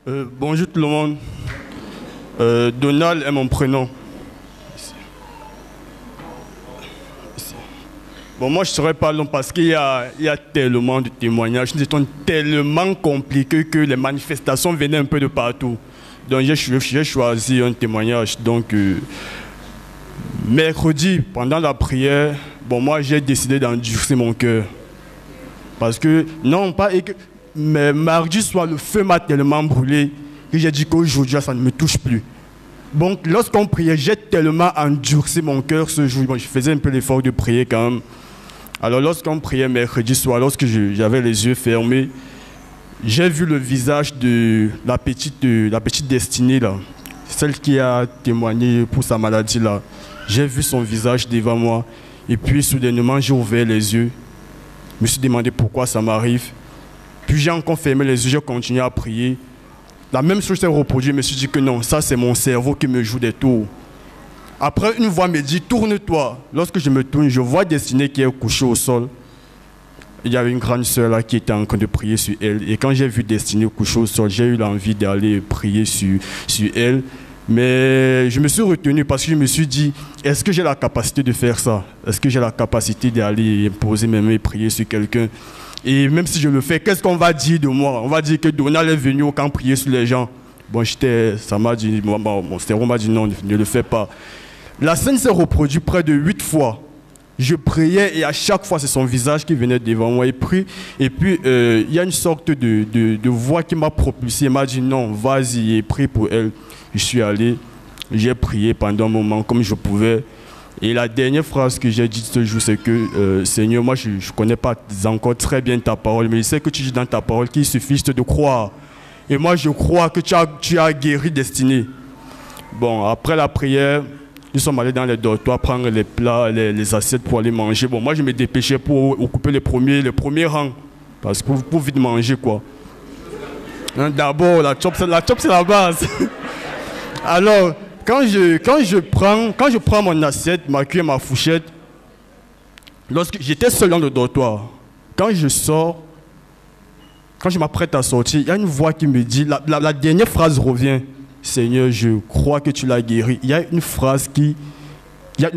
Bonjour tout le monde. Donald est mon prénom. Bon, moi je ne serai pas long parce qu'il y a tellement de témoignages. Nous étions tellement compliqués que les manifestations venaient un peu de partout. Donc j'ai choisi un témoignage. Donc mercredi, pendant la prière, bon, moi j'ai décidé d'endurcir mon cœur. Parce que, non pas, mais mardi soir, le feu m'a tellement brûlé que j'ai dit qu'aujourd'hui ça ne me touche plus. Donc lorsqu'on priait, j'ai tellement endurci mon cœur ce jour. Bon, je faisais un peu l'effort de prier quand même. Alors lorsqu'on priait mercredi soir, lorsque j'avais les yeux fermés, j'ai vu le visage de la petite Destinée là, celle qui a témoigné pour sa maladie là. J'ai vu son visage devant moi et puis soudainement j'ai ouvert les yeux. Je me suis demandé pourquoi ça m'arrive. Puis j'ai encore fermé les yeux, j'ai continué à prier. La même chose s'est reproduite, je me suis dit que non, ça c'est mon cerveau qui me joue des tours. Après, une voix me dit, tourne-toi. Lorsque je me tourne, je vois Destinée qui est couchée au sol. Il y avait une grande sœur là qui était en train de prier sur elle. Et quand j'ai vu Destinée couchée au sol, j'ai eu l'envie d'aller prier sur elle. Mais je me suis retenu parce que je me suis dit, est-ce que j'ai la capacité de faire ça? Est-ce que j'ai la capacité d'aller poser mes mains et prier sur quelqu'un? Et même si je le fais, qu'est-ce qu'on va dire de moi? On va dire que Donald est venu au camp prier sur les gens. Bon, ça m'a dit, mon cerveau m'a dit non, ne le fais pas. La scène s'est reproduite près de 8 fois. Je priais et à chaque fois, c'est son visage qui venait devant moi. Et puis, il y a une sorte de voix qui m'a propulsé. Elle m'a dit non, vas-y et prie pour elle. Je suis allé, j'ai prié pendant un moment comme je pouvais. Et la dernière phrase que j'ai dite ce jour, c'est que Seigneur, moi je ne connais pas encore très bien ta parole, mais je sais que tu dis dans ta parole qu'il suffit de croire. Et moi je crois que tu as guéri Destinée. Bon, après la prière, nous sommes allés dans les dortoirs prendre les plats, les assiettes pour aller manger. Bon, moi je me dépêchais pour occuper les premiers rangs, parce que pour vite manger quoi. Hein, d'abord, la chop c'est la base. Alors, quand je prends mon assiette, ma cuillère, ma fourchette, lorsque j'étais seul dans le dortoir, quand je sors, quand je m'apprête à sortir, il y a une voix qui me dit, la dernière phrase revient, Seigneur, je crois que tu l'as guéri. Il y a une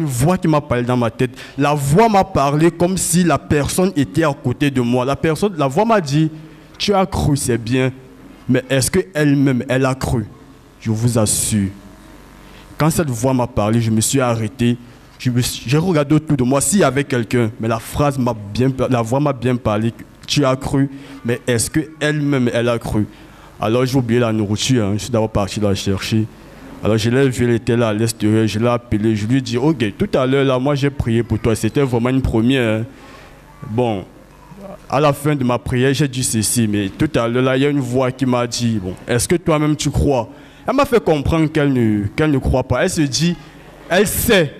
voix qui m'a parlé dans ma tête. La voix m'a parlé comme si la personne était à côté de moi. La voix m'a dit, tu as cru, c'est bien, mais est-ce qu'elle-même, elle a cru? Je vous assure. Quand cette voix m'a parlé, je me suis arrêté. J'ai regardé autour de moi s'il y avait quelqu'un. Mais la voix m'a bien parlé. Tu as cru, mais est-ce qu'elle-même, elle a cru? Alors j'ai oublié la nourriture. Hein. Je suis d'abord parti la chercher. Alors je l'ai vu, elle était là à l'extérieur. Je l'ai appelé. Je lui ai dit, ok, tout à l'heure, là, moi j'ai prié pour toi. C'était vraiment une première. Hein. Bon, à la fin de ma prière, j'ai dit ceci. Mais tout à l'heure, là, il y a une voix qui m'a dit, bon, est-ce que toi-même tu crois? Elle m'a fait comprendre qu'elle ne croit pas. Elle se dit, elle sait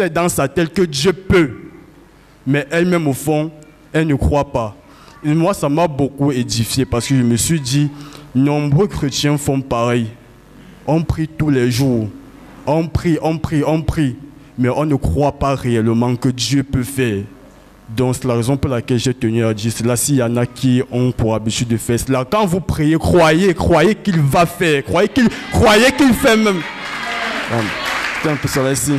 dans sa tête que Dieu peut. Mais elle-même, au fond, elle ne croit pas. Et moi, ça m'a beaucoup édifié parce que je me suis dit, nombreux chrétiens font pareil. On prie tous les jours. On prie. Mais on ne croit pas réellement que Dieu peut faire. Donc, c'est la raison pour laquelle j'ai tenu à dire cela. S'il y en a qui ont pour habitude de faire cela, quand vous priez, croyez qu'il va faire. Croyez qu'il fait même. C'est un peu ça là ici.